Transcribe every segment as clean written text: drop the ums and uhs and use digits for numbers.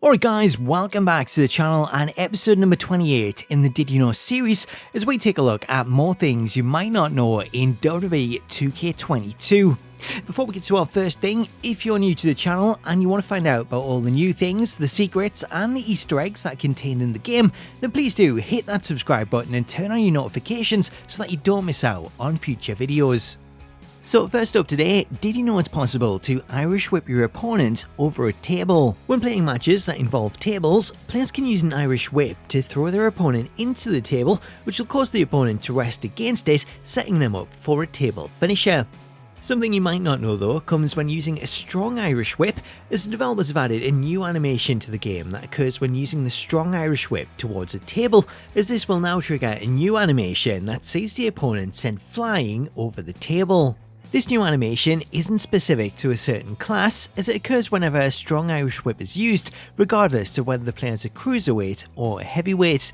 Alright guys, welcome back to the channel and episode number 28 in the Did You Know series as we take a look at more things you might not know in WWE 2K22. Before we get to our first thing, if you're new to the channel and you want to find out about all the new things, the secrets and the Easter eggs that are contained in the game, then please do hit that subscribe button and turn on your notifications so that you don't miss out on future videos. So first up today, did you know it's possible to Irish whip your opponent over a table? When playing matches that involve tables, players can use an Irish whip to throw their opponent into the table, which will cause the opponent to rest against it, setting them up for a table finisher. Something you might not know though comes when using a strong Irish whip, as the developers have added a new animation to the game that occurs when using the strong Irish whip towards a table, as this will now trigger a new animation that sees the opponent sent flying over the table. This new animation isn't specific to a certain class, as it occurs whenever a strong Irish whip is used, regardless of whether the player is a cruiserweight or a heavyweight.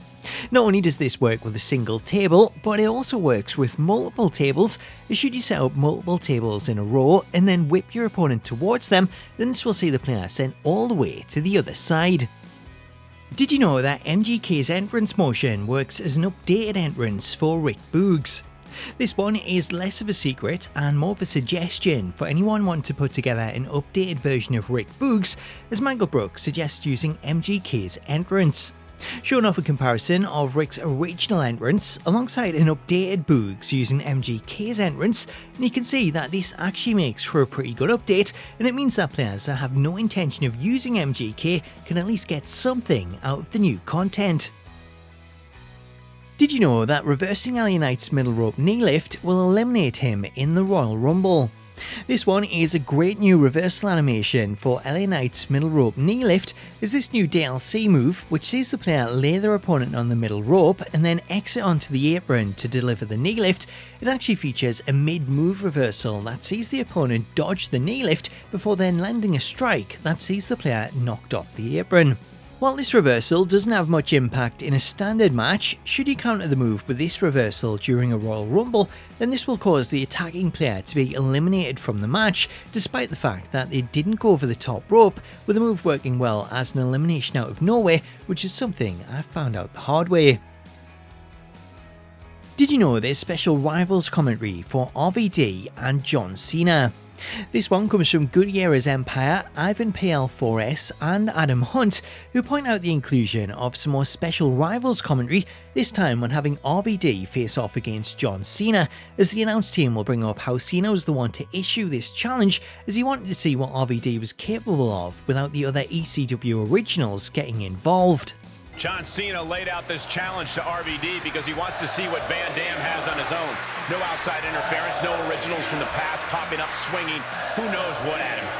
Not only does this work with a single table, but it also works with multiple tables, as should you set up multiple tables in a row and then whip your opponent towards them, then this will see the player sent all the way to the other side. Did you know that MGK's entrance motion works as an updated entrance for Rick Boogs? This one is less of a secret and more of a suggestion for anyone wanting to put together an updated version of Rick Boogs, as Michael Brooks suggests using MGK's entrance. Showing off a comparison of Rick's original entrance alongside an updated Boogs using MGK's entrance, and you can see that this actually makes for a pretty good update, and it means that players that have no intention of using MGK can at least get something out of the new content. Did you know that reversing LA Knight's middle rope knee lift will eliminate him in the Royal Rumble? This one is a great new reversal animation for LA Knight's middle rope knee lift, as this new DLC move, which sees the player lay their opponent on the middle rope and then exit onto the apron to deliver the knee lift, it actually features a mid-move reversal that sees the opponent dodge the knee lift before then landing a strike that sees the player knocked off the apron. While this reversal doesn't have much impact in a standard match, should you counter the move with this reversal during a Royal Rumble, then this will cause the attacking player to be eliminated from the match, despite the fact that they didn't go over the top rope, with the move working well as an elimination out of nowhere, which is something I found out the hard way. Did you know there's special Rivals commentary for RVD and John Cena? This one comes from Good Era's Empire, Ivan PL4S and Adam Hunt, who point out the inclusion of some more special Rivals commentary, this time when having RVD face off against John Cena, as the announce team will bring up how Cena was the one to issue this challenge, as he wanted to see what RVD was capable of without the other ECW originals getting involved. John Cena laid out this challenge to RVD because he wants to see what Van Dam has on his own. No outside interference, no originals from the past popping up, swinging. Who knows what at him?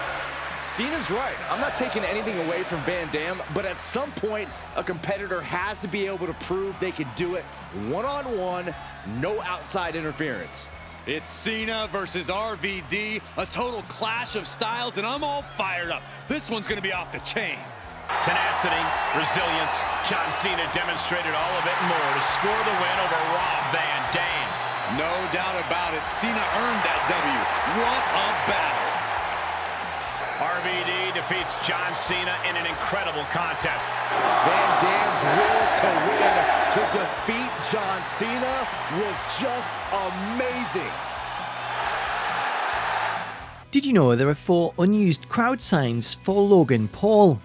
Cena's right. I'm not taking anything away from Van Dam, but at some point, a competitor has to be able to prove they can do it one-on-one, no outside interference. It's Cena versus RVD, a total clash of styles, and I'm all fired up. This one's going to be off the chain. Tenacity, resilience, John Cena demonstrated all of it and more to score the win over Rob Van Dam. No doubt about it, Cena earned that W. What a battle. RVD defeats John Cena in an incredible contest. Van Dam's will to win to defeat John Cena was just amazing. Did you know there are 4 unused crowd signs for Logan Paul?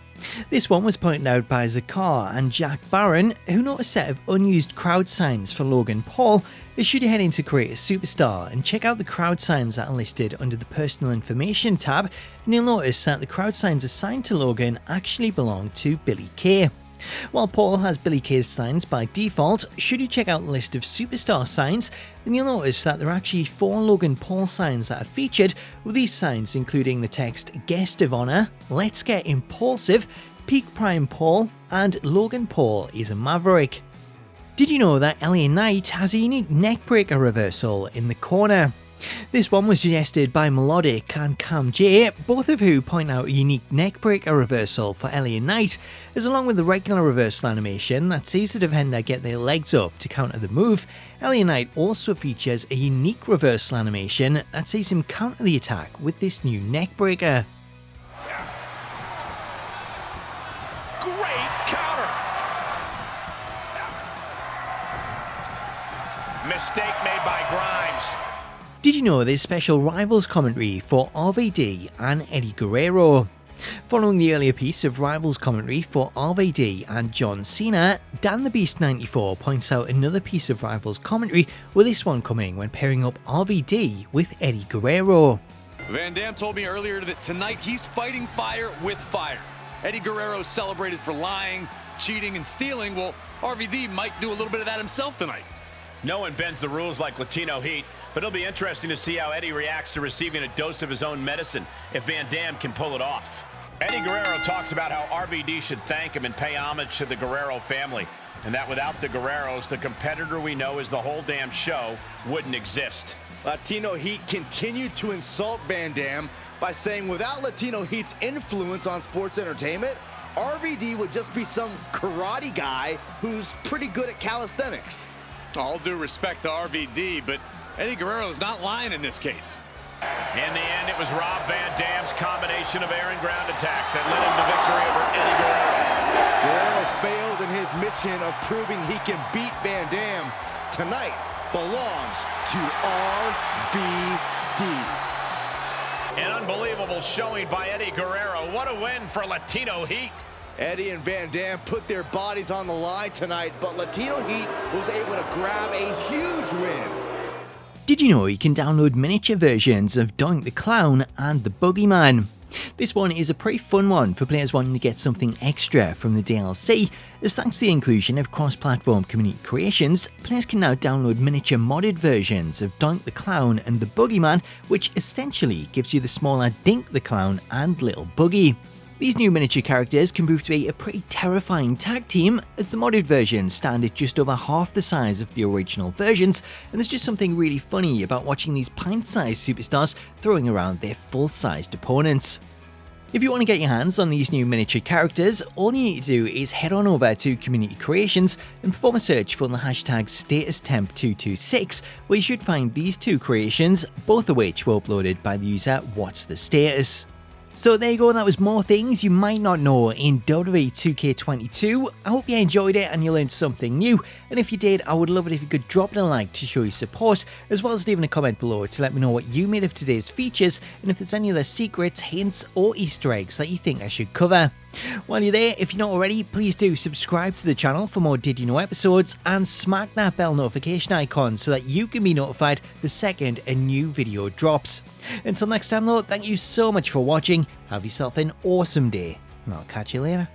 This one was pointed out by Zakar and Jack Barron, who noticed a set of unused crowd signs for Logan Paul, as should you head into Create a Superstar and check out the crowd signs that are listed under the Personal Information tab, and you'll notice that the crowd signs assigned to Logan actually belong to Billy Kay. While Paul has Billy Kay's signs by default, should you check out the list of Superstar signs, then you'll notice that there are actually 4 Logan Paul signs that are featured, with these signs including the text Guest of Honor, Let's Get Impulsive, Peak Prime Paul, and Logan Paul is a Maverick. Did you know that LA Knight has a unique neckbreaker reversal in the corner? This one was suggested by Melodic and Cam J, both of who point out a unique neckbreaker reversal for Elliot Knight, as along with the regular reversal animation that sees the defender get their legs up to counter the move, Elliot Knight also features a unique reversal animation that sees him counter the attack with this new neckbreaker. Great counter. Mistake made by Grimes. Did you know there's special Rivals commentary for RVD and Eddie Guerrero? Following the earlier piece of Rivals commentary for RVD and John Cena, Dan the Beast 94 points out another piece of Rivals commentary, with this one coming when pairing up RVD with Eddie Guerrero. Van Dam told me earlier that tonight he's fighting fire with fire. Eddie Guerrero celebrated for lying, cheating, and stealing. Well, RVD might do a little bit of that himself tonight. No one bends the rules like Latino Heat, but it'll be interesting to see how Eddie reacts to receiving a dose of his own medicine, if Van Dam can pull it off. Eddie Guerrero talks about how RVD should thank him and pay homage to the Guerrero family, and that without the Guerreros, the competitor we know as the whole damn show wouldn't exist. Latino Heat continued to insult Van Dam by saying without Latino Heat's influence on sports entertainment, RVD would just be some karate guy who's pretty good at calisthenics. All due respect to RVD, but Eddie Guerrero's not lying in this case. In the end, it was Rob Van Dam's combination of air and ground attacks that led him to victory over Eddie Guerrero. Guerrero failed in his mission of proving he can beat Van Dam. Tonight belongs to RVD. An unbelievable showing by Eddie Guerrero. What a win for Latino Heat. Eddie and Van Dam put their bodies on the line tonight, but Latino Heat was able to grab a huge win. Did you know you can download miniature versions of Dink the Clown and the Boogeyman? This one is a pretty fun one for players wanting to get something extra from the DLC, as thanks to the inclusion of cross-platform community creations, players can now download miniature modded versions of Dink the Clown and the Boogeyman, which essentially gives you the smaller Dink the Clown and Little Boogey. These new miniature characters can prove to be a pretty terrifying tag team, as the modded versions stand at just over half the size of the original versions, and there's just something really funny about watching these pint-sized superstars throwing around their full-sized opponents. If you want to get your hands on these new miniature characters, all you need to do is head on over to Community Creations and perform a search for the hashtag StatusTemp226, where you should find these two creations, both of which were uploaded by the user What's the Status. So there you go, that was more things you might not know in WWE 2K22. I hope you enjoyed it and you learned something new, and if you did, I would love it if you could drop it a like to show your support, as well as leaving a comment below to let me know what you made of today's features and if there's any other secrets, hints or Easter eggs that you think I should cover. While you're there, if you're not already, please do subscribe to the channel for more Did You Know episodes and smack that bell notification icon so that you can be notified the second a new video drops. Until next time though, thank you so much for watching, have yourself an awesome day, and I'll catch you later.